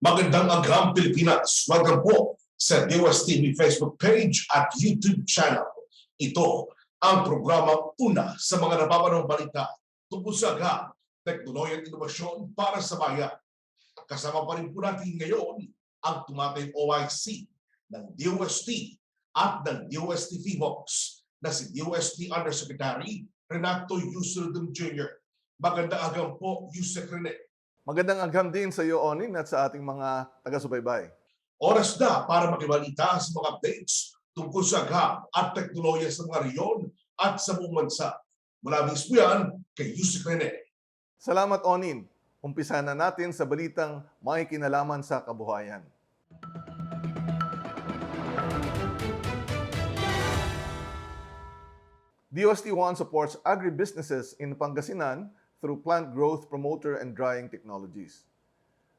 Magandang Agham, Pilipinas. Welcome po sa DOST Facebook page at YouTube channel. Ito ang programa una sa mga napapanong balita tungkol sa Agham, Teknolohiya at Inobasyon para sa bayan. Kasama pa rin po natin ngayon ang tumatayong OIC ng DOST at ng DOST VBOX na si DOST Undersecretary Renato Solidum Jr. Magandang Agham po, Usec Rene. Magandang agham din sa iyo, Onin, at sa ating mga taga-subaybay. Oras na para makibalita sa mga updates tungkol sa Agham at teknolohiya sa mga reyon at sa buong bansa. Mula mismo yan kay Usec Rene. Salamat, Onin. Umpisa na natin sa balitang may kinalaman sa kabuhayan. DOST-1 supports agribusinesses in Pangasinan through plant growth promoter and drying technologies.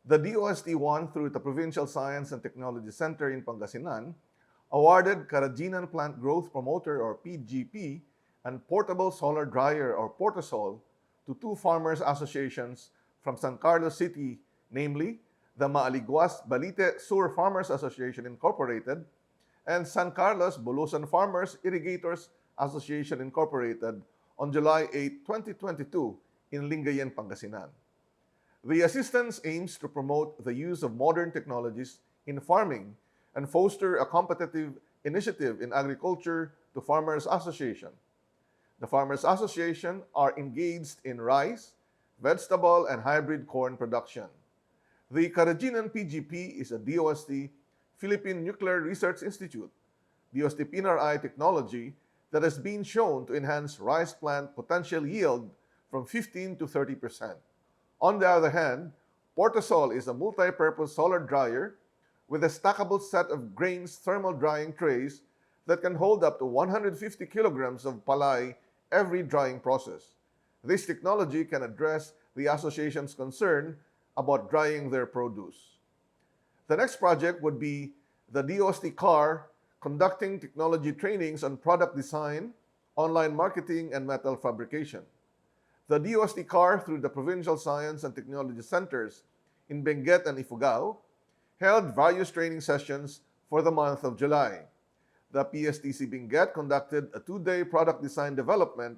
The DOST-1, through the Provincial Science and Technology Center in Pangasinan, awarded Karajinan Plant Growth Promoter or PGP and Portable Solar Dryer or Portasol to two farmers associations from San Carlos City, namely the Maaligwas Balite Sur Farmers Association Incorporated and San Carlos Bulusan Farmers Irrigators Association Incorporated on July 8, 2022 in Lingayen, Pangasinan. The assistance aims to promote the use of modern technologies in farming and foster a competitive initiative in agriculture to Farmers Association. The Farmers Association are engaged in rice, vegetable, and hybrid corn production. The Karajinan PGP is a DOST Philippine Nuclear Research Institute, DOST PNRI technology that has been shown to enhance rice plant potential yield from 15 to 30%. On the other hand, Portasol is a multi-purpose solar dryer with a stackable set of grains thermal drying trays that can hold up to 150 kilograms of palay every drying process. This technology can address the association's concern about drying their produce. The next project would be the DOST CAR conducting technology trainings on product design, online marketing, and metal fabrication. The DOST CAR, through the Provincial Science and Technology Centers in Benguet and Ifugao, held various training sessions for the month of July. The PSTC Benguet conducted a two-day product design development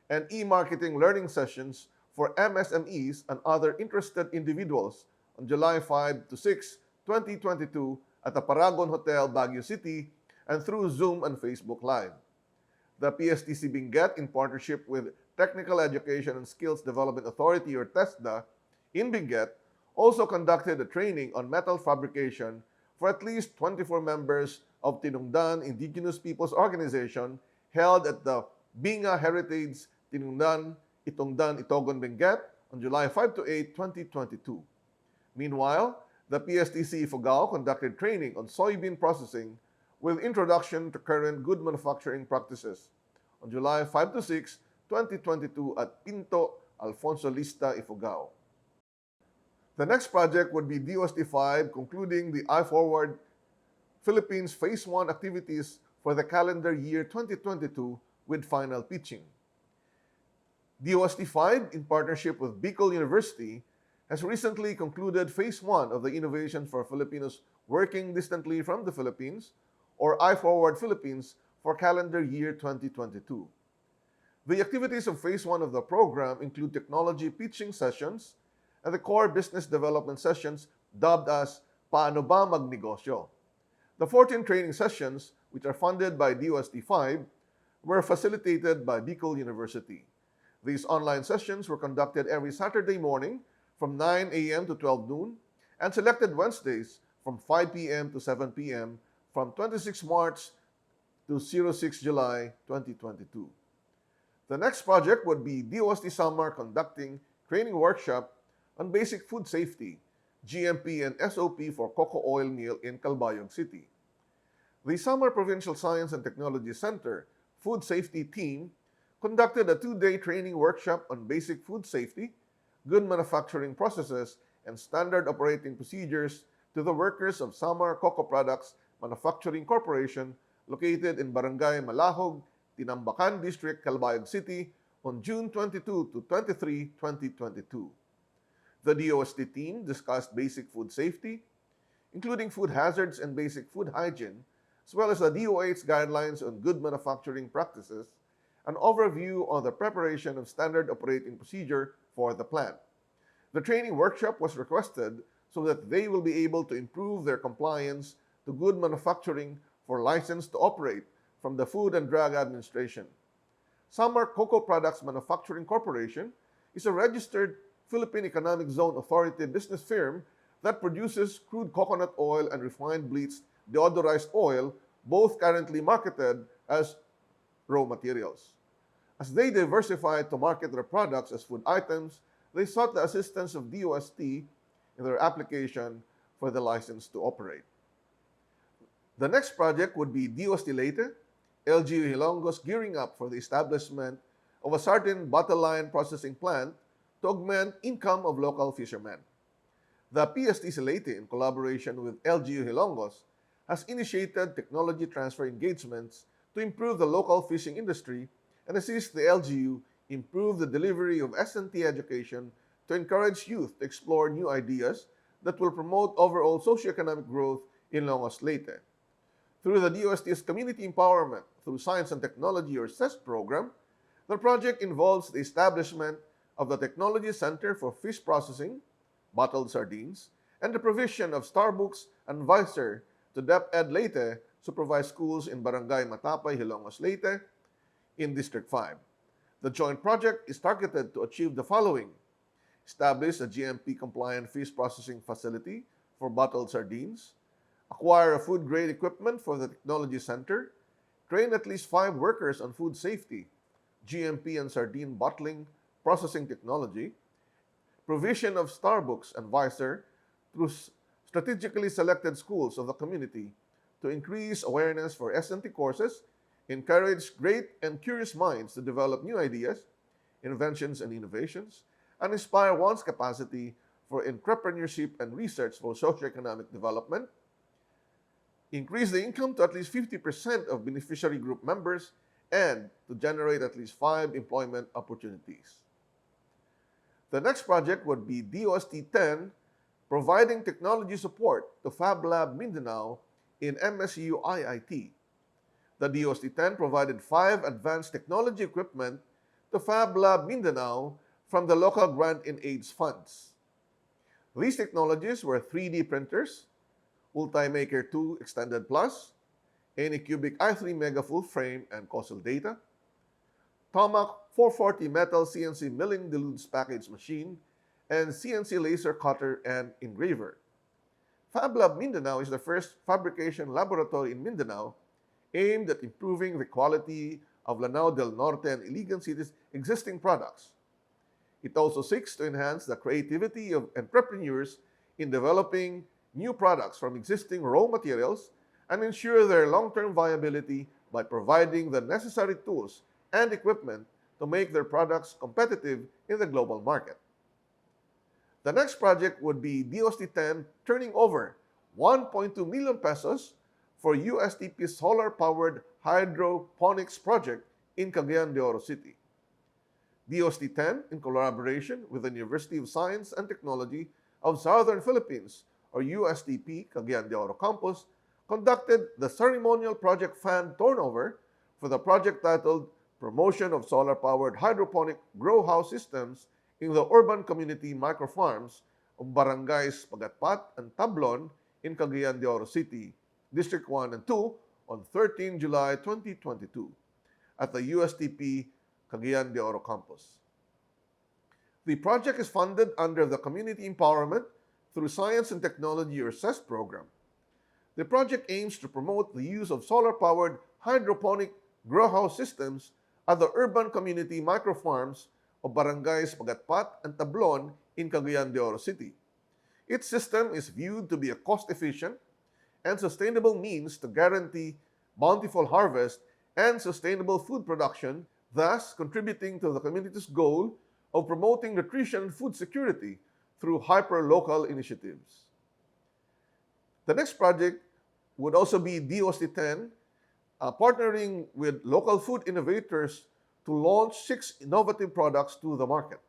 and e-marketing learning sessions for MSMEs and other interested individuals on July 5 to 6, 2022 at the Paragon Hotel, Baguio City, and through Zoom and Facebook Live. The PSTC Benguet, in partnership with Technical Education and Skills Development Authority or TESDA in Benguet, also conducted a training on metal fabrication for at least 24 members of Tinungdan Indigenous Peoples Organization held at the Binga Heritage Tinungdan Itongdan Itogon Benguet on July 5 to 8, 2022. Meanwhile, the PSTC Ifugao conducted training on soybean processing with introduction to current good manufacturing practices on July 5 to 6, 2022 at Pinto Alfonso Lista, Ifugao. The next project would be DOST-5 concluding the iForward Philippines Phase 1 activities for the calendar year 2022 with final pitching. DOST-5, in partnership with Bicol University, has recently concluded Phase 1 of the Innovation for Filipinos Working Distantly from the Philippines, or iForward Philippines, for calendar year 2022. The activities of Phase 1 of the program include technology pitching sessions and the core business development sessions dubbed as Paano Ba Magnegosyo. The 14 training sessions, which are funded by DOST-5, were facilitated by Bicol University. These online sessions were conducted every Saturday morning from 9 a.m. to 12 noon and selected Wednesdays from 5 p.m. to 7 p.m. from 26 March to 06 July 2022. The next project would be DOST Summer conducting training workshop on basic food safety, GMP and SOP for cocoa oil mill in Calbayog City. The Summer Provincial Science and Technology Center Food Safety Team conducted a two-day training workshop on basic food safety, good manufacturing processes, and standard operating procedures to the workers of Summer Cocoa Products Manufacturing Corporation located in Barangay Malahog, Tinambacan District, Calbayog City on June 22 to 23, 2022. The DOST team discussed basic food safety, including food hazards and basic food hygiene, as well as the DOH's guidelines on good manufacturing practices, an overview on the preparation of standard operating procedure for the plant. The training workshop was requested so that they will be able to improve their compliance to good manufacturing for license to operate from the Food and Drug Administration. Samar Cocoa Products Manufacturing Corporation is a registered Philippine Economic Zone Authority business firm that produces crude coconut oil and refined bleached deodorized oil, both currently marketed as raw materials. As they diversified to market their products as food items, they sought the assistance of DOST in their application for the license to operate. The next project would be DOST Leyte, LGU Hilongos gearing up for the establishment of a sardine bottle line processing plant to augment income of local fishermen. The PSTC Leyte, in collaboration with LGU Hilongos, has initiated technology transfer engagements to improve the local fishing industry and assist the LGU improve the delivery of S&T education to encourage youth to explore new ideas that will promote overall socioeconomic growth in Ilongos Leyte. Through the DOST's Community Empowerment through Science and Technology or CEST program, the project involves the establishment of the Technology Center for Fish Processing, bottled sardines, and the provision of Starbooks and Vicer to DepEd Leyte supervised schools in Barangay Matapay, Hilongos Leyte, in District 5. The joint project is targeted to achieve the following: establish a GMP-compliant fish processing facility for bottled sardines, acquire a food-grade equipment for the Technology Center, train at least 5 workers on food safety, GMP and sardine bottling processing technology, provision of Starbooks and Vicer through strategically selected schools of the community to increase awareness for S&T courses, encourage great and curious minds to develop new ideas, inventions, and innovations, and inspire one's capacity for entrepreneurship and research for socioeconomic development, increase the income to at least 50% of beneficiary group members, and to generate at least 5 employment opportunities. The next project would be DOST-10, providing technology support to Fab Lab Mindanao in MSU IIT. The DOST-10 provided 5 advanced technology equipment to Fab Lab Mindanao from the local grant and AIDS funds. These technologies were 3D printers, Ultimaker 2 Extended Plus, Anycubic i3 Mega Full Frame and Causal Data, Tomac 440 Metal CNC Milling Deluxe Package Machine, and CNC Laser Cutter and Engraver. Fab Lab Mindanao is the first fabrication laboratory in Mindanao aimed at improving the quality of Lanao del Norte and Iligan City's existing products. It also seeks to enhance the creativity of entrepreneurs in developing new products from existing raw materials and ensure their long-term viability by providing the necessary tools and equipment to make their products competitive in the global market. The next project would be DOST-10 turning over 1.2 million pesos for USTP's solar-powered hydroponics project in Cagayan de Oro City. DOST-10, in collaboration with the University of Science and Technology of Southern Philippines, or USTP Cagayan de Oro Campus, conducted the ceremonial project fund turnover for the project titled Promotion of Solar-Powered Hydroponic Grow House Systems in the Urban Community Microfarms of Barangays Pagatpat and Tablon in Cagayan de Oro City, District 1 and 2 on 13 July 2022 at the USTP Cagayan de Oro campus. The project is funded under the Community Empowerment through Science and Technology or CEST program. The project aims to promote the use of solar-powered hydroponic grow house systems at the urban community microfarms of Barangays Pagatpat and Tablon in Cagayan de Oro City. Its system is viewed to be a cost-efficient and sustainable means to guarantee bountiful harvest and sustainable food production, thus contributing to the community's goal of promoting nutrition and food security through hyper-local initiatives. The next project would also be DOST-10, partnering with local food innovators to launch 6 innovative products to the market.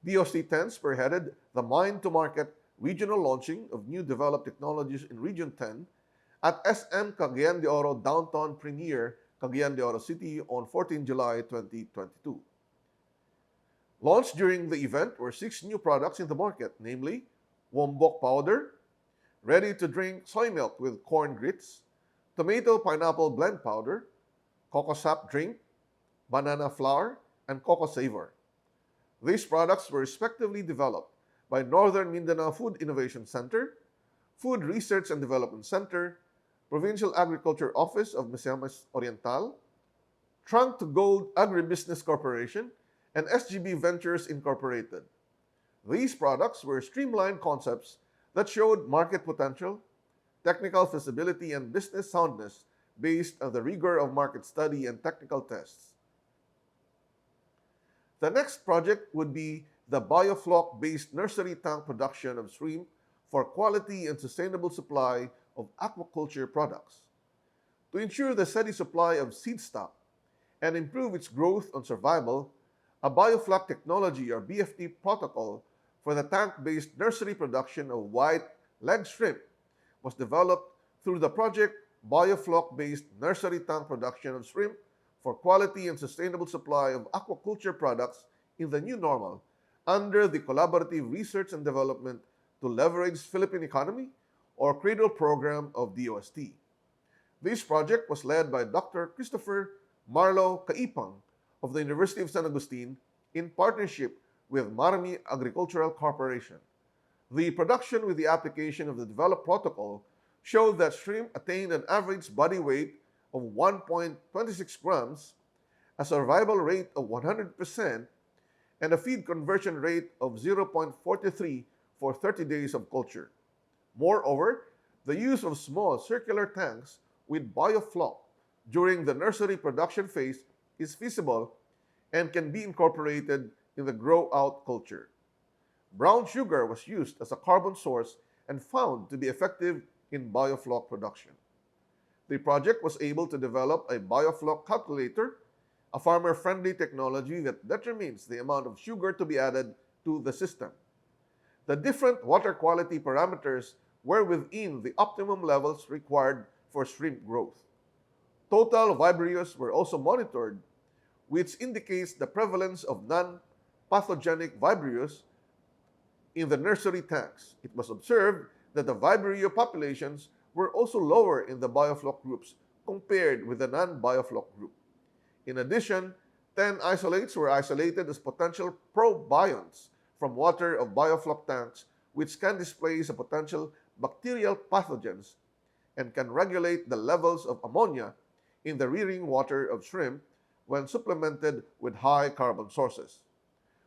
DOST-10 spearheaded the Mind to Market regional launching of new developed technologies in Region 10 at SM Cagayan de Oro Downtown Premier, Cagayan de Oro City on 14 July 2022. Launched during the event were 6 new products in the market, namely Wombok Powder, ready-to-drink soy milk with corn grits, tomato pineapple blend powder, cocoa sap drink, banana flour, and cocoa savor. These products were respectively developed by Northern Mindanao Food Innovation Center, Food Research and Development Center, Provincial Agriculture Office of Misamis Oriental, Trunk to Gold Agribusiness Corporation, and SGB Ventures Incorporated. These products were streamlined concepts that showed market potential, technical feasibility, and business soundness based on the rigor of market study and technical tests. The next project would be the biofloc-based nursery tank production of shrimp for quality and sustainable supply of aquaculture products. To ensure the steady supply of seed stock and improve its growth and survival, a biofloc technology or BFT protocol for the tank-based nursery production of white-leg shrimp was developed through the project Biofloc-based nursery tank production of shrimp for quality and sustainable supply of aquaculture products in the new normal under the Collaborative Research and Development to Leverage Philippine Economy or CRADLE program of DOST. This project was led by Dr. Christopher Marlo Caipang of the University of San Agustin in partnership with Marami Agricultural Corporation. The production with the application of the developed protocol showed that shrimp attained an average body weight of 1.26 grams, a survival rate of 100%, and a feed conversion rate of 0.43 for 30 days of culture. Moreover, the use of small circular tanks with biofloc during the nursery production phase is feasible and can be incorporated in the grow-out culture. Brown sugar was used as a carbon source and found to be effective in biofloc production. The project was able to develop a biofloc calculator, a farmer-friendly technology that determines the amount of sugar to be added to the system. The different water quality parameters were within the optimum levels required for shrimp growth. Total vibrios were also monitored, which indicates the prevalence of non-pathogenic vibrios in the nursery tanks. It was observed that the vibrio populations were also lower in the biofloc groups compared with the non-biofloc group. In addition, 10 isolates were isolated as potential probionts from water of biofloc tanks, which can displace a potential bacterial pathogens and can regulate the levels of ammonia in the rearing water of shrimp when supplemented with high carbon sources.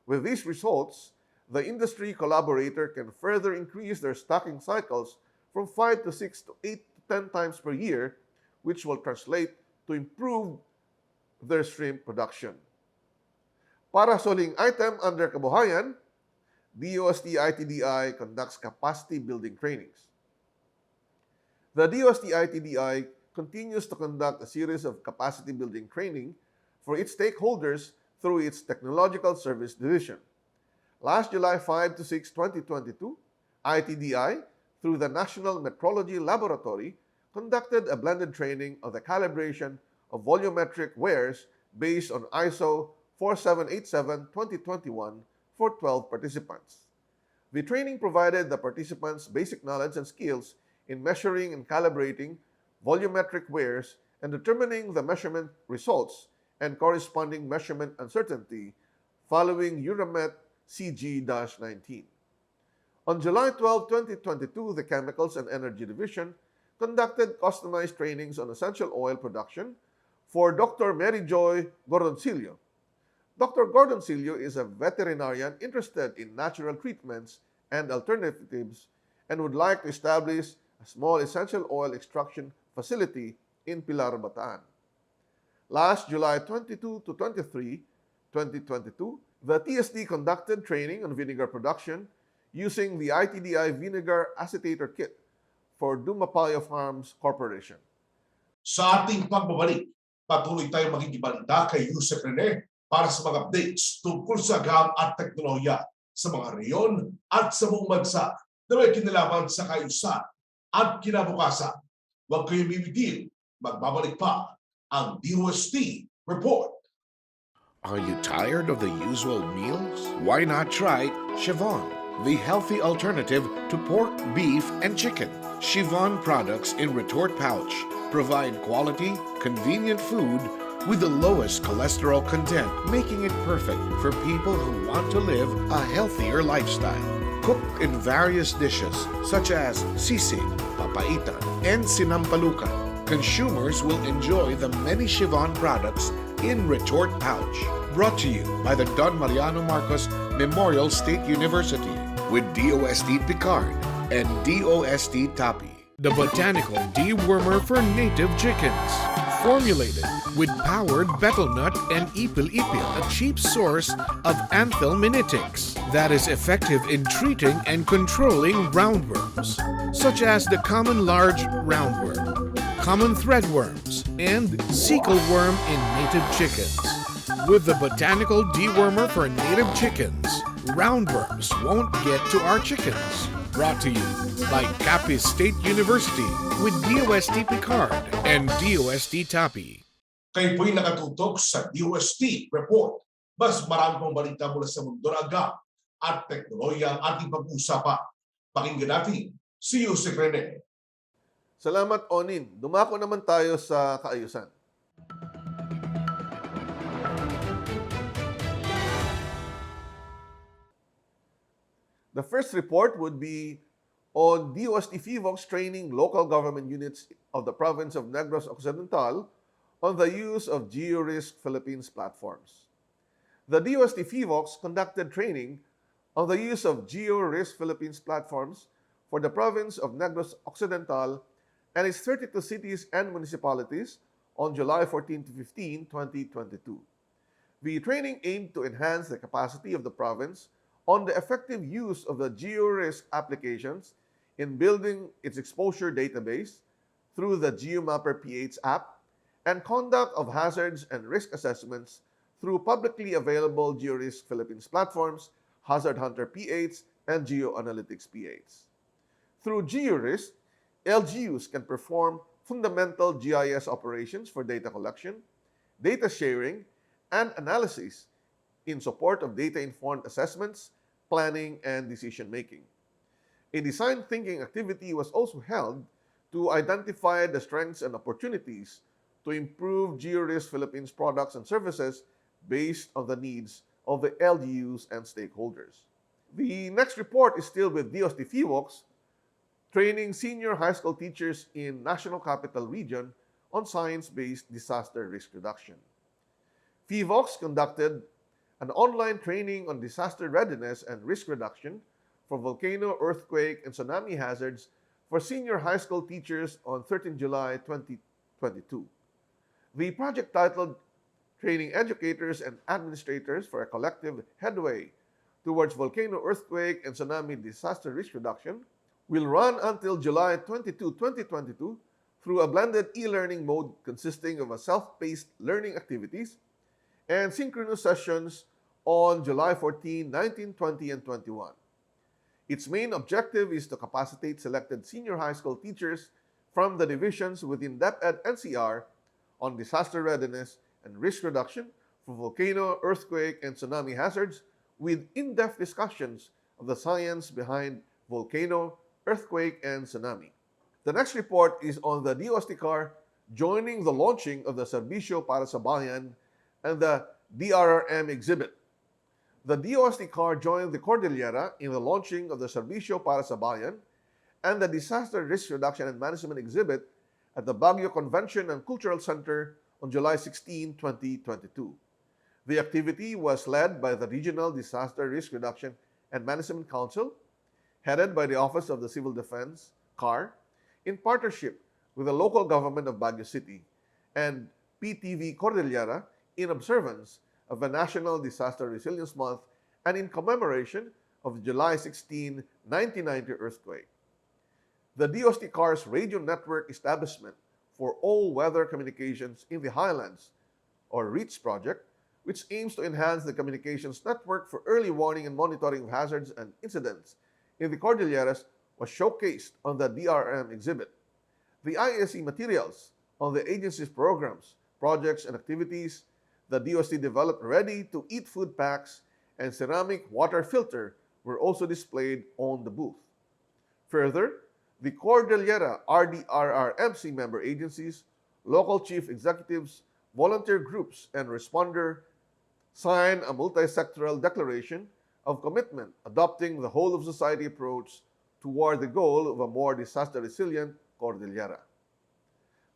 With these results, the industry collaborator can further increase their stocking cycles from 5 to 6 to 8 to 10 times per year, which will translate to improve their shrimp production. Para sa huling item under kabuhayan, DOST ITDI conducts capacity building trainings. The DOST ITDI continues to conduct a series of capacity building training for its stakeholders through its Technological Service Division. Last July 5 to 6, 2022, ITDI, through the National Metrology Laboratory, conducted a blended training of the calibration of volumetric wares based on ISO 4787-2021 for 12 participants. The training provided the participants basic knowledge and skills in measuring and calibrating volumetric wares and determining the measurement results and corresponding measurement uncertainty following Euramet CG-19. On July 12, 2022, the Chemicals and Energy Division conducted customized trainings on essential oil production for Dr. Mary Joy Gordoncillo. Dr. Gordoncillo is a veterinarian interested in natural treatments and alternatives and would like to establish a small essential oil extraction facility in Pilar, Bataan. Last July 22 to 23, 2022, the TSD conducted training on vinegar production using the ITDI Vinegar Acetator Kit for Dumapayo Farms Corporation. Sa ating pagbabalik, patuloy tayong makikibalita kay Usec Rene para sa mga updates tungkol sa Agham at teknolohiya sa mga reyon at sa buong bansa. na may kinalaman sa kaayusan at kinabukasan. Huwag kayong bibigil, magbabalik pa ang DOST Report. Are you tired of the usual meals? Why not try Chevron, the healthy alternative to pork, beef, and chicken? Chevron products in retort pouch provide quality, convenient food with the lowest cholesterol content, making it perfect for people who want to live a healthier lifestyle. Cooked in various dishes such as sisig, papaitan, and sinampalukan, consumers will enjoy the many Chevron products in retort pouch. Brought to you by the Don Mariano Marcos Memorial State University with DOST Picard and DOST Tapi. The botanical dewormer for native chickens. Formulated with powered betel nut and ipil-ipil, a cheap source of anthelminetics that is effective in treating and controlling roundworms, such as the common large roundworm, common threadworms, and cecal worm in native chickens. With the botanical dewormer for native chickens, roundworms won't get to our chickens. Brought to you by Capiz State University with DOST Picard and DOST Tapi. Kayo po'y nakatutok sa DOST Report. Mas marami pong balita mula sa mundo ng Agham at teknolohiya ang ating pag-uusapan. Pakinggan natin si Usec Rene. Salamat, Onin. Dumako naman tayo sa kaayusan. The first report would be on DOST FIVOX training local government units of the province of Negros Occidental on the use of GeoRisk Philippines platforms. The DOST FIVOX conducted training on the use of GeoRisk Philippines platforms for the province of Negros Occidental and its 32 cities and municipalities on July 14 to 15, 2022. The training aimed to enhance the capacity of the province on the effective use of the GeoRisk applications in building its exposure database through the GeoMapper PH app and conduct of hazards and risk assessments through publicly available GeoRisk Philippines platforms, Hazard Hunter PH, and GeoAnalytics PH. Through GeoRisk, LGUs can perform fundamental GIS operations for data collection, data sharing, and analysis in support of data-informed assessments, planning, and decision-making. A design thinking activity was also held to identify the strengths and opportunities to improve GeoRisk Philippines products and services based on the needs of the LGUs and stakeholders. The next report is still with DOST FIVOX, training senior high school teachers in National Capital Region on science-based disaster risk reduction. FIVOX conducted an online training on disaster readiness and risk reduction for volcano, earthquake, and tsunami hazards for senior high school teachers on 13 July 2022. The project, titled Training Educators and Administrators for a Collective Headway Towards Volcano, Earthquake, and Tsunami Disaster Risk Reduction, will run until July 22, 2022 through a blended e-learning mode consisting of a self-paced learning activities and synchronous sessions on July 14, 19, 20, and 21. Its main objective is to capacitate selected senior high school teachers from the divisions within DepEd NCR on disaster readiness and risk reduction for volcano, earthquake, and tsunami hazards with in-depth discussions of the science behind volcano, earthquake, and tsunami. The next report is on the DOST car joining the launching of the Serbisyo para sa Bayan and the DRRM exhibit. The DOST car joined the Cordillera in the launching of the Serbisyo para sa Bayan and the Disaster Risk Reduction and Management exhibit at the Baguio Convention and Cultural Center on July 16, 2022. The activity was led by the Regional Disaster Risk Reduction and Management Council, headed by the Office of the Civil Defense, CAR, in partnership with the local government of Baguio City and PTV Cordillera in observance of the National Disaster Resilience Month and in commemoration of the July 16, 1990 earthquake. The DOST CAR's radio network establishment for all-weather communications in the Highlands, or REACH project, which aims to enhance the communications network for early warning and monitoring of hazards and incidents in the Cordilleras, was showcased on the DRM exhibit. The ISE materials on the agency's programs, projects, and activities, the DOST developed ready-to-eat food packs, and ceramic water filter were also displayed on the booth. Further, the Cordillera RDRRMC member agencies, local chief executives, volunteer groups, and responder signed a multi-sectoral declaration of commitment adopting the whole-of-society approach toward the goal of a more disaster-resilient Cordillera.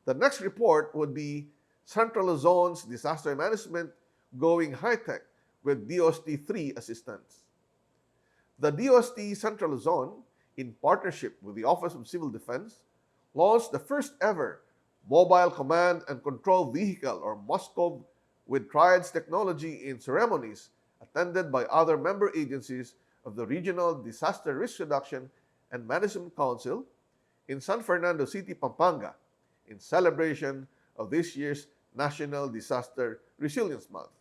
The next report would be Central Luzon's disaster management going high-tech with DOST-3 assistance. The DOST Central Luzon, in partnership with the Office of Civil Defense, launched the first-ever mobile command and control vehicle or MOSCOV with triads technology in ceremonies attended by other member agencies of the Regional Disaster Risk Reduction and Management Council in San Fernando City, Pampanga, in celebration of this year's National Disaster Resilience Month.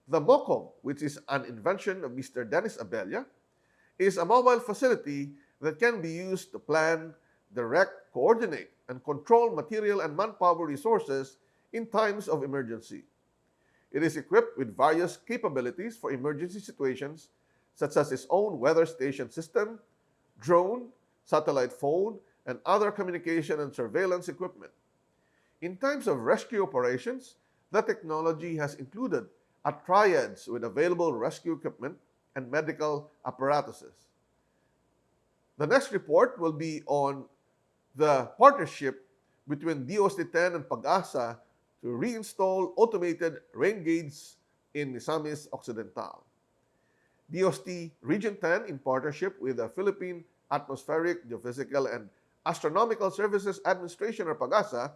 The MOCOV, which is an invention of Mr. Dennis Abella, is a mobile facility that can be used to plan, direct, coordinate, and control material and manpower resources in times of emergency. It is equipped with various capabilities for emergency situations, such as its own weather station system, drone, satellite phone, and other communication and surveillance equipment. In times of rescue operations, the technology has included a triads with available rescue equipment and medical apparatuses. The next report will be on the partnership between DOST-10 and Pag-asa to reinstall automated rain gauges in Misamis Occidental. DOST Region 10, in partnership with the Philippine Atmospheric, Geophysical, and Astronomical Services Administration, or Pag-asa,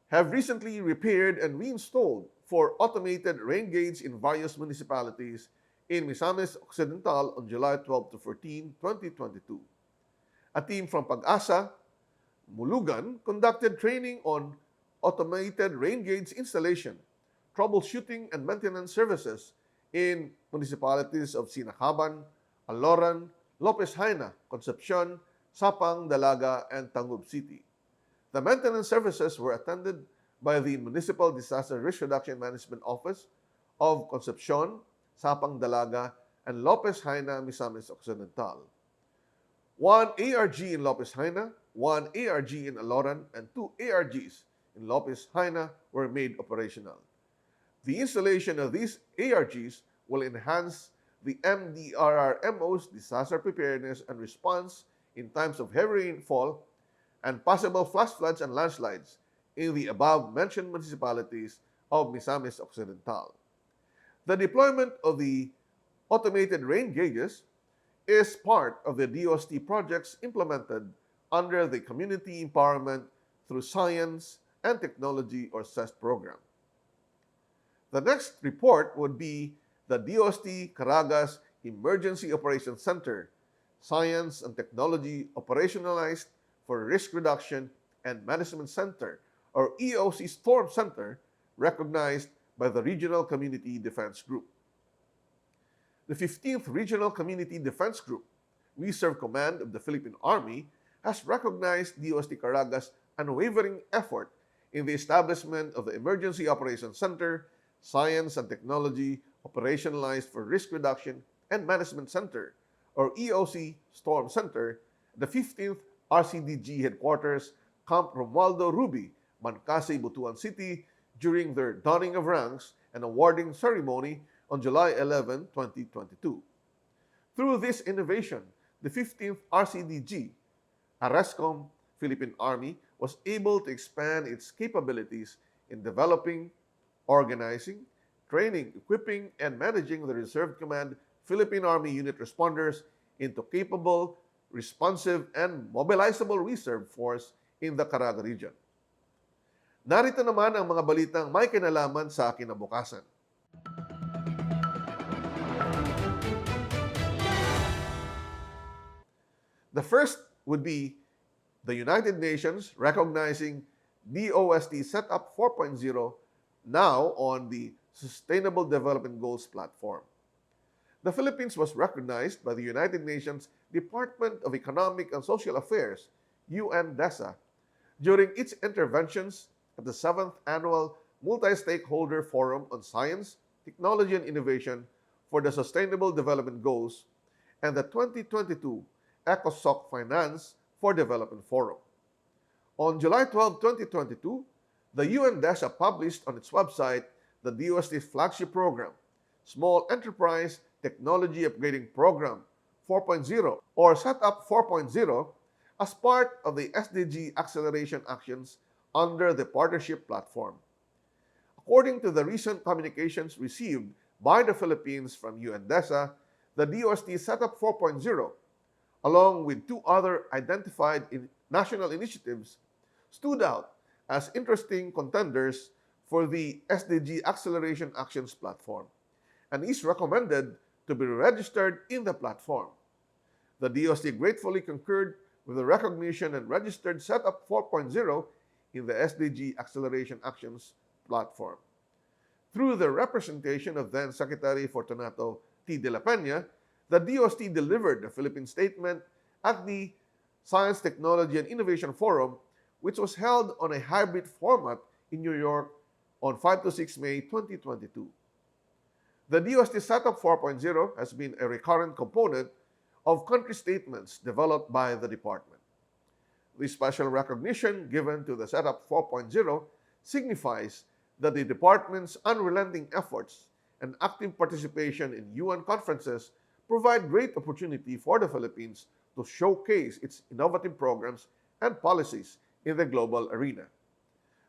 have recently repaired and reinstalled 4 automated rain gauges in various municipalities in Misamis Occidental on July 12 to 14, 2022. A team from Pag-asa, Mulugan, conducted training on automated rain gauge installation, troubleshooting, and maintenance services in municipalities of Sinacaban, Aloran, Lopez Haina, Concepcion, Sapang, Dalaga, and Tangub City. The maintenance services were attended by the Municipal Disaster Risk Reduction Management Office of Concepcion, Sapang, Dalaga, and Lopez Haina, Misamis Occidental. 1 ARG in Lopez Haina, 1 ARG in Aloran, and 2 ARGs in Lopez Haina were made operational. The installation of these ARGs will enhance the MDRRMO's disaster preparedness and response in times of heavy rainfall and possible flash floods and landslides in the above-mentioned municipalities of Misamis Occidental. The deployment of the automated rain gauges is part of the DOST projects implemented under the Community Empowerment through Science and Technology, or CEST program. The next report would be the DOST Caragas Emergency Operations Center, Science and Technology Operationalized for Risk Reduction and Management Center, or EOC Storm Center, recognized by the Regional Community Defense Group. The 15th Regional Community Defense Group, Reserve Command of the Philippine Army, has recognized DOST Caragas' unwavering effort in the establishment of the Emergency Operations Center, Science and Technology Operationalized for Risk Reduction and Management Center, or EOC Storm Center, the 15th RCDG Headquarters, Camp Romualdo Ruby, Mancasay, Butuan City, during their donning of ranks and awarding ceremony on July 11, 2022. Through this innovation, the 15th RCDG, ARESCOM Philippine Army, was able to expand its capabilities in developing, organizing, training, equipping, and managing the Reserve Command Philippine Army unit responders into capable, responsive, and mobilizable reserve force in the Caraga region. Narito naman ang mga balitang may kinalaman sa kinabukasan. The first would be the United Nations recognizing DOST Setup 4.0 now on the Sustainable Development Goals platform. the Philippines was recognized by the United Nations Department of Economic and Social Affairs, UNDESA, during its interventions at the 7th Annual Multi-Stakeholder Forum on Science, Technology, and Innovation for the Sustainable Development Goals and the 2022 ECOSOC Finance for Development Forum. On July 12, 2022, the UNDESA published on its website the DOST flagship program, Small Enterprise Technology Upgrading Program 4.0 or Setup 4.0 as part of the SDG acceleration actions under the partnership platform. According to the recent communications received by the Philippines from UNDESA, the DOST Setup 4.0, along with two other identified national initiatives, stood out as interesting contenders for the SDG Acceleration Actions platform and is recommended to be registered in the platform. The DOST gratefully concurred with the recognition and registered Setup 4.0 in the SDG Acceleration Actions platform. Through the representation of then Secretary Fortunato T. de la Peña, the DOST delivered the Philippine statement at the Science, Technology, and Innovation Forum, which was held on a hybrid format in New York on 5 to 6 May 2022. The DOST Setup 4.0 has been a recurrent component of country statements developed by the department. The special recognition given to the Setup 4.0 signifies that the department's unrelenting efforts and active participation in UN conferences provide great opportunity for the Philippines to showcase its innovative programs and policies in the global arena.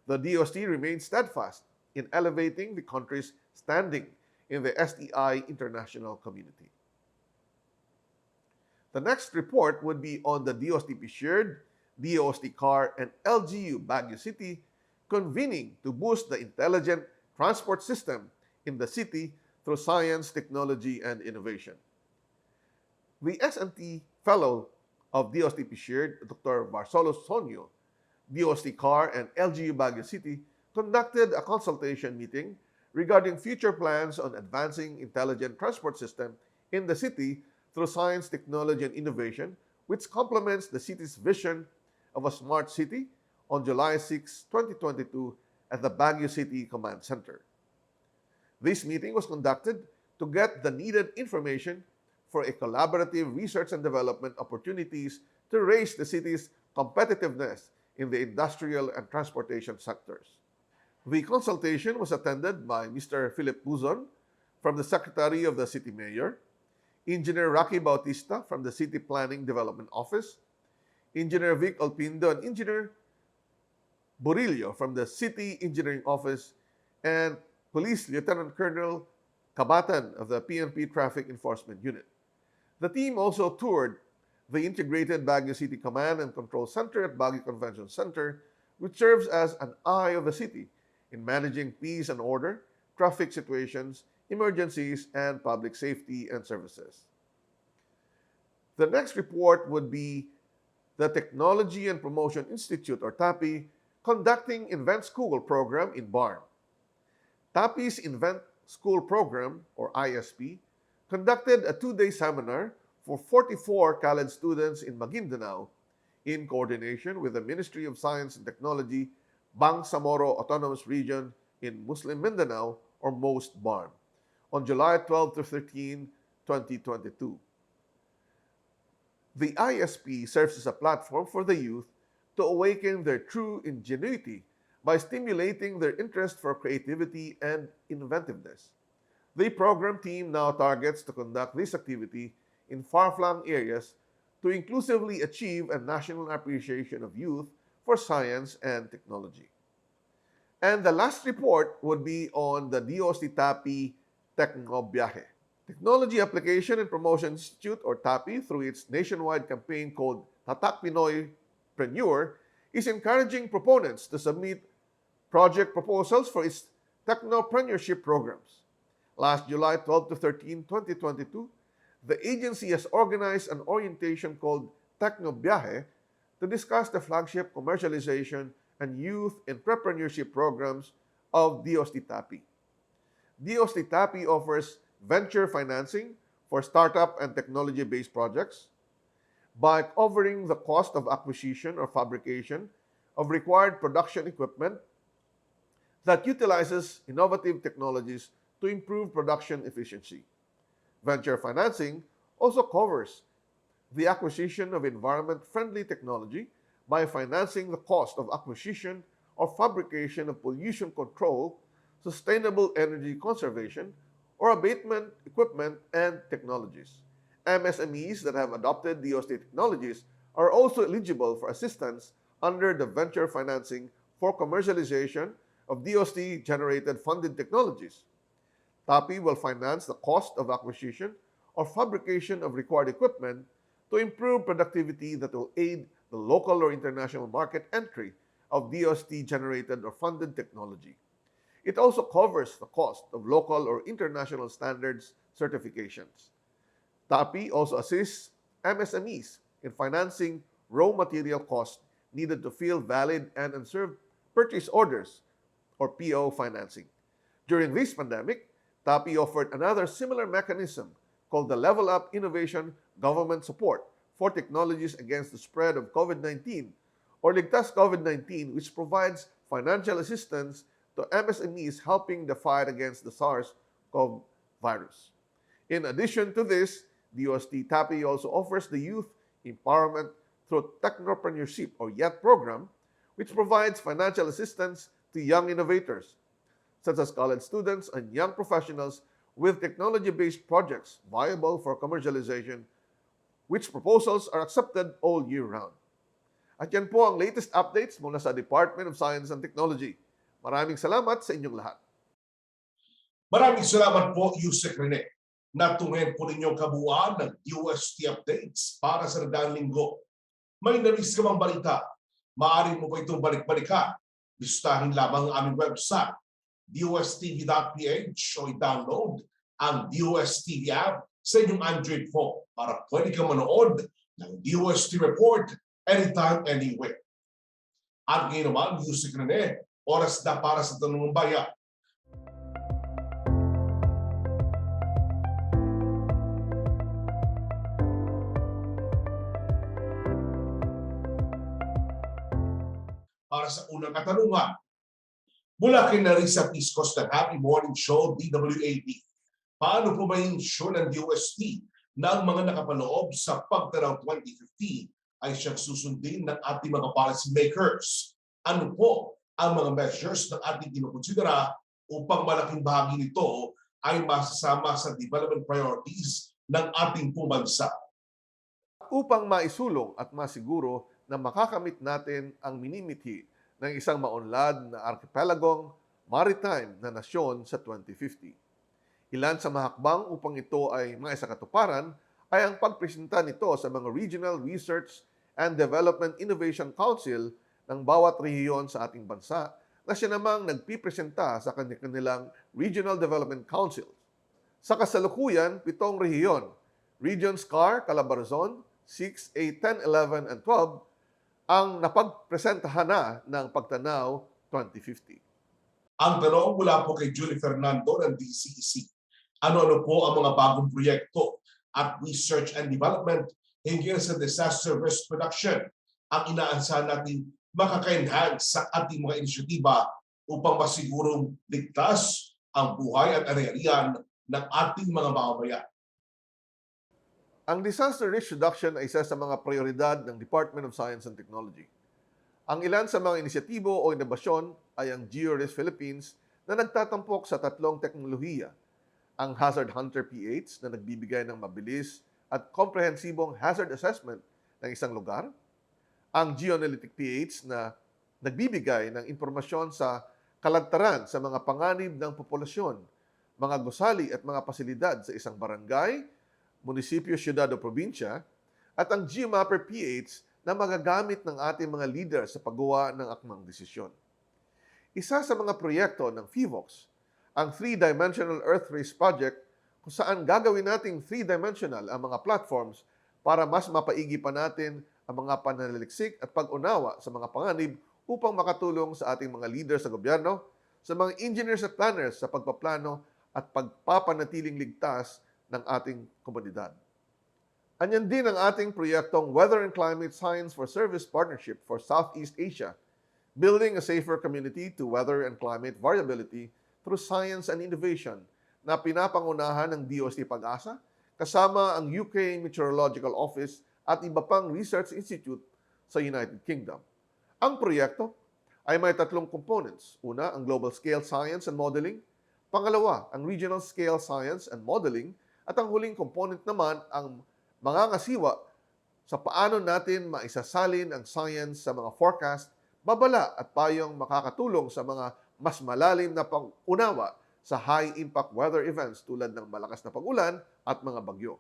The DOST remains steadfast in elevating the country's standing in the STI international community. The next report would be on the DOST Shared, DOST CAR, and LGU Baguio City convening to boost the intelligent transport system in the city through science, technology, and innovation. The S&T Fellow of DOST Shared, Dr. Barcelos Sonio, DOST CAR, and LGU Baguio City conducted a consultation meeting regarding future plans on advancing intelligent transport system in the city through science, technology, and innovation, which complements the city's vision of a smart city on July 6, 2022 at the Baguio City Command Center. This meeting was conducted to get the needed information for a collaborative research and development opportunities to raise the city's competitiveness in the industrial and transportation sectors. The consultation was attended by Mr. Philip Buzon from the Secretary of the City Mayor, Engineer Rocky Bautista from the City Planning Development Office, Engineer Vic Alpindo, and Engineer Burillo from the City Engineering Office, and Police Lieutenant Colonel Cabatan of the PNP Traffic Enforcement Unit. The team also toured the integrated Baguio City Command and Control Center at Baguio Convention Center, which serves as an eye of the city in managing peace and order, traffic situations, emergencies, and public safety and services. The next report would be the Technology and Promotion Institute, or TAPI, conducting Invent School program in BARM. TAPI's Invent School program, or ISP, conducted a 2-day seminar for 44 college students in Maguindanao in coordination with the Ministry of Science and Technology, Bangsamoro Autonomous Region in Muslim Mindanao, or MOST BARM, on July 12 to 13, 2022. The ISP serves as a platform for the youth to awaken their true ingenuity by stimulating their interest for creativity and inventiveness. The program team now targets to conduct this activity in far-flung areas to inclusively achieve a national appreciation of youth for science and technology. And the last report would be on the DOST TAPI Teknolohiya. Technology Application and Promotion Institute, or TAPI, through its nationwide campaign called Tatak Pinoy Preneur, is encouraging proponents to submit project proposals for its technopreneurship programs. Last July 12 to 13, 2022, the agency has organized an orientation called Teknolohiya to discuss the flagship commercialization and youth entrepreneurship programs of DOST TAPI. DOST TAPI offers venture financing for startup and technology-based projects by covering the cost of acquisition or fabrication of required production equipment that utilizes innovative technologies to improve production efficiency. Venture financing also covers the acquisition of environment-friendly technology by financing the cost of acquisition or fabrication of pollution control, sustainable energy conservation, or abatement equipment and technologies. MSMEs that have adopted DOST technologies are also eligible for assistance under the venture financing for commercialization of DOST-generated funded technologies. TAPI will finance the cost of acquisition or fabrication of required equipment to improve productivity that will aid the local or international market entry of DOST-generated or funded technology. It also covers the cost of local or international standards certifications. TAPI also assists MSMEs in financing raw material costs needed to fill valid and unserved purchase orders or PO financing. During this pandemic, TAPI offered another similar mechanism called the Level Up Innovation Government Support for Technologies Against the Spread of COVID-19 or Ligtas COVID-19, which provides financial assistance to MSMEs helping the fight against the SARS-CoV virus. In addition to this, DOST TAPI also offers the Youth Empowerment through Technopreneurship or YET program, which provides financial assistance to young innovators, such as college students and young professionals with technology-based projects viable for commercialization, which proposals are accepted all year round. At yan po ang latest updates mula sa Department of Science and Technology. Maraming salamat sa inyong lahat. Maraming salamat po, Usec Rene. Natungin po ninyong kabuuan ng DOST updates para sa nagdaang linggo. May nabis ka bang balita? Maaari mo po itong balik-balikan. Bisitahin lamang ang aming website, dostv.ph, o i-download ang DOST TV app sa inyong Android phone para pwede kang manood ng DOST report anytime, anywhere. At ngayon naman, Usec Rene, oras na para sa Tanong ng Bayan. Para sa unang katanungan, mula kay Narisa Piscos ng Happy Morning Show, DWAD. Paano po ba yung show ng DOST na ang mga nakapaloob sa Pagtanaw 2050 ay siyang susundin ng ating mga policy makers? Ano po ang mga measures na ating kinukonsidera upang malaking bahagi nito ay masasama sa development priorities ng ating bansa? Upang maisulong at masiguro na makakamit natin ang minimithi ng isang maunlad na archipelagong maritime na nasyon sa 2050. Ilan sa mahakbang upang ito ay maisakatuparan ay ang pagpresenta nito sa mga Regional Research and Development Innovation Council ng bawat rehiyon sa ating bansa na siya namang nagpipresenta sa kanilang Regional Development Council. Sa kasalukuyan, 7 rehiyon, Regions CAR, Calabarzon, 6, 8, 10, 11, and 12, ang napagpresentahan na ng Pagtanaw 2050. Ang tanong mula po kay Julie Fernando ng DCEC. Ano-ano po ang mga bagong proyekto at research and development hinggil sa disaster risk reduction ang inaasahan natin makaka-enhance sa ating mga inisyatiba upang masigurong ligtas ang buhay at ari-arian ng ating mga mamamayan? Ang disaster risk reduction ay isa sa mga prioridad ng Department of Science and Technology. Ang ilan sa mga inisyatibo o inobasyon ay ang GeoRisk Philippines na nagtatampok sa 3 teknolohiya, ang Hazard Hunter PH na nagbibigay ng mabilis at komprehensibong hazard assessment ng isang lugar, ang Geoanalytic PH na nagbibigay ng impormasyon sa kalantaran sa mga panganib ng populasyon, mga gusali at mga pasilidad sa isang barangay, munisipyo, syudad o probinsya, at ang Geomapper PH na magagamit ng ating mga leader sa paggawa ng akmang desisyon. Isa sa mga proyekto ng FIVOX, ang 3-Dimensional Earth Race Project, kung saan gagawin nating 3-dimensional ang mga platforms para mas mapaigi pa natin ang mga pananaliksik at pag-unawa sa mga panganib upang makatulong sa ating mga leader sa gobyerno, sa mga engineers at planners sa pagpaplano at pagpapanatiling ligtas ng ating komunidad. Anyan din ang ating proyektong Weather and Climate Science for Service Partnership for Southeast Asia, building a safer community to weather and climate variability through science and innovation na pinapangunahan ng DOST Pag-asa kasama ang UK Meteorological Office at iba pang research institute sa United Kingdom. Ang proyekto ay may 3 components. Una, ang Global Scale Science and Modeling. Pangalawa, ang Regional Scale Science and Modeling. At ang huling component naman, ang mangangasiwa sa paano natin maisasalin ang science sa mga forecast, babala at payong makakatulong sa mga mas malalim na pag-unawa sa high-impact weather events tulad ng malakas na pag-ulan at mga bagyo.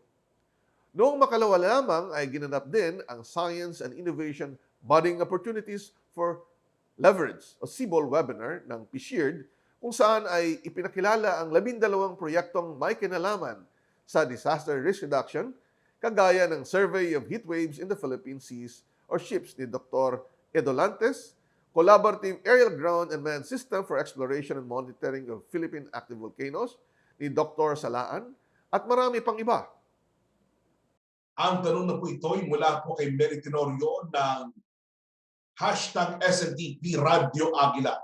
Noong makalawa lamang ay ginanap din ang Science and Innovation Budding Opportunities for Leverage o CBOL webinar ng PSHEARD kung saan ay ipinakilala ang 12 proyektong may kinalaman sa disaster risk reduction kagaya ng Survey of Heat Waves in the Philippine Seas or SHIPS ni Dr. Edolantes, Collaborative Aerial Ground and Manned System for Exploration and Monitoring of Philippine Active Volcanoes ni Dr. Salaan at marami pang iba. Ang tanong na po ito ay mula po kay Meritenorio ng #SNTP Radio Aguila.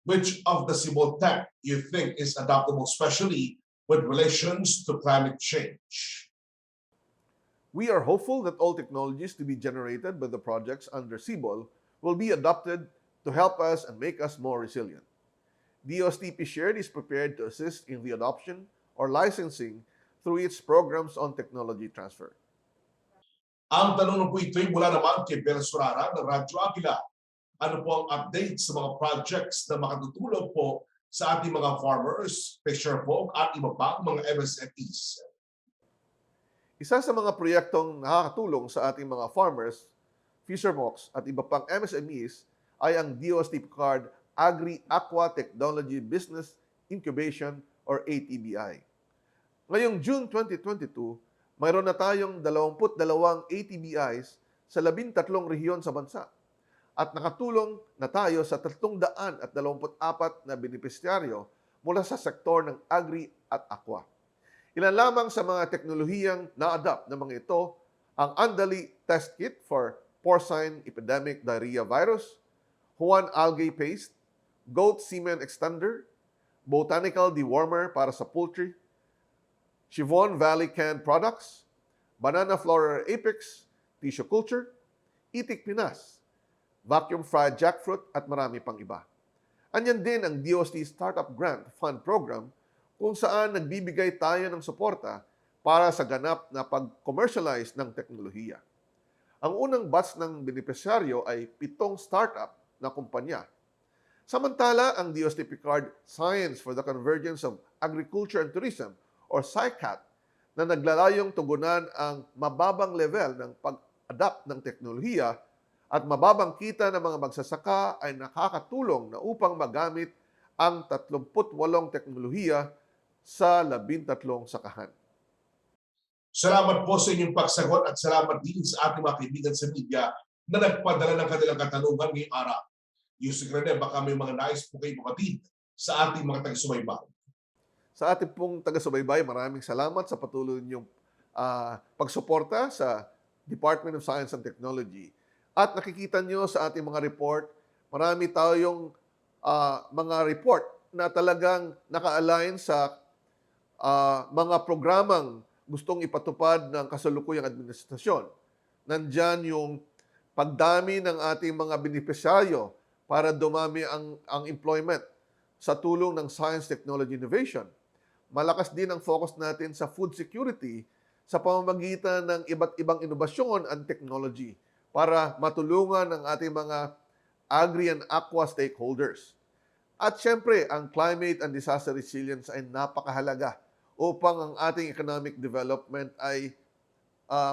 Which of the CBOL tech you think is adaptable, especially with relations to climate change? We are hopeful that all technologies to be generated by the projects under CBOL will be adopted to help us and make us more resilient. DOST PSHEARD is prepared to assist in the adoption or licensing through its programs on technology transfer. Ang tanong na po ito ay mula naman kay Bel Surara ng Radyo Aguila. Ano po ang update sa mga projects na makatutulong po sa ating mga farmers, fisherfolk at iba pang mga MSMEs? Isa sa mga proyektong nakakatulong sa ating mga farmers, fisherfolks at iba pang MSMEs ay ang DOST Card Agri-Aqua Technology Business Incubation or ATBI. Ngayong June 2022, mayroon na tayong 22 ATBIs sa 13 rehiyon sa bansa at nakatulong na tayo sa 324 na benepisyaryo mula sa sektor ng agri at aqua. Ilan lamang sa mga teknolohiyang na-adapt ng mga ito ang Andali Test Kit for Porcine Epidemic Diarrhea Virus, Juan Algae Paste, Goat Semen Extender, Botanical Dewormer para sa poultry, Chivon Valley Canned Products, Banana Flower Apex, Tissue Culture, Itik Pinas, Vacuum Fried Jackfruit at marami pang iba. Anyan din ang DOST Startup Grant Fund Program kung saan nagbibigay tayo ng suporta para sa ganap na pag-commercialize ng teknolohiya. Ang unang batch ng benepisyaryo ay 7 startup na kumpanya. Samantala, ang DOST Picard Science for the Convergence of Agriculture and Tourism or SciCat na naglalayong tugunan ang mababang level ng pag-adapt ng teknolohiya at mababang kita ng mga magsasaka ay nakakatulong na upang magamit ang 38 teknolohiya sa 13 sakahan. Salamat po sa inyong pagsagot at salamat din sa ating mga kaibigan sa media na nagpadala ng kanilang katanungan ngayong araw. Usec Rene, baka may mga nais po kayo kapatid sa ating mga taga-subaybay. Sa ating pong taga-subaybay, maraming salamat sa patuloy niyong pagsuporta sa Department of Science and Technology. At nakikita niyo sa ating mga report, marami tayong mga report na talagang naka-align sa mga programang gustong ipatupad ng kasalukuyang administrasyon. Nandyan yung pagdami ng ating mga benepisyaryo para dumami ang employment sa tulong ng Science, Technology, Innovation. Malakas din ang focus natin sa food security sa pamamagitan ng iba't ibang inobasyon and technology para matulungan ang ating mga agri and aqua stakeholders. At syempre, ang climate and disaster resilience ay napakahalaga upang ang ating economic development ay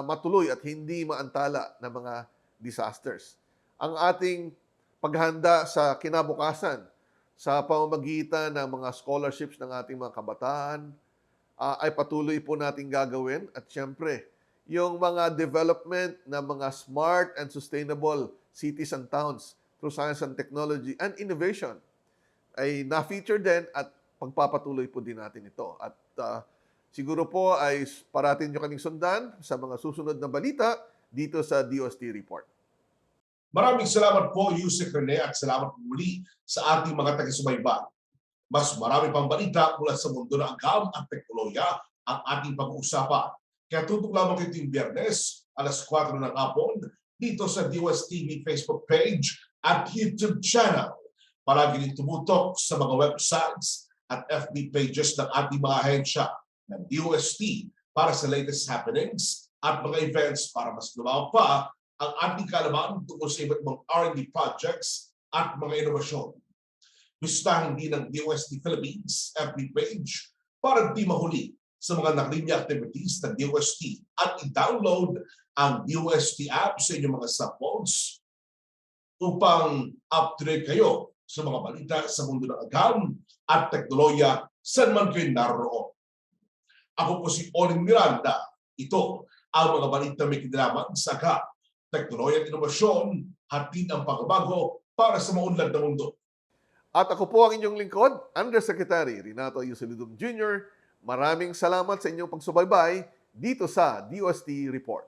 matuloy at hindi maantala ng mga disasters. Ang ating paghanda sa kinabukasan sa pamamagitan ng mga scholarships ng ating mga kabataan ay patuloy po nating gagawin. At syempre, yung mga development ng mga smart and sustainable cities and towns through science and technology and innovation ay na-feature din at pagpapatuloy po din natin ito. At Siguro po ay parating nyo kaming sundan sa mga susunod na balita dito sa DOST Report. Maraming salamat po, Usec Rene, at salamat po muli sa ating mga taga-subaybay. Mas marami pang balita mula sa mundo ng Agham at Teknolohiya ang ating pag-uusapan. Kaya tutok lamang kayo tuwing Biyernes, alas 4 ng hapon, dito sa DOST TV Facebook page at YouTube channel. Palagi rin tumutok sa mga websites at FB pages ng ating mga ahensya ng DOST para sa latest happenings at mga events para mas lumawak pa ang ating kaalaman tungkol sa iba't ibang R&D projects at mga inovasyon. Bisitahin din ng DOST Philippines FB page para di mahuli sa mga nakalinya activities ng DOST at i-download ang DOST app sa inyong mga cellphones upang up-to-date kayo sa mga balita sa mundo ng Agham at Teknolohiya saan man kayo naroon. Ako po si Oling Miranda. Ito ang mga balita may kinalaman sa Agham, Teknolohiya at Inovasyon, hatid ang pagbabago para sa maunlad na mundo. At ako po ang inyong lingkod, Undersecretary Renato Solidum Jr. Maraming salamat sa inyong pagsubaybay dito sa DOST Report.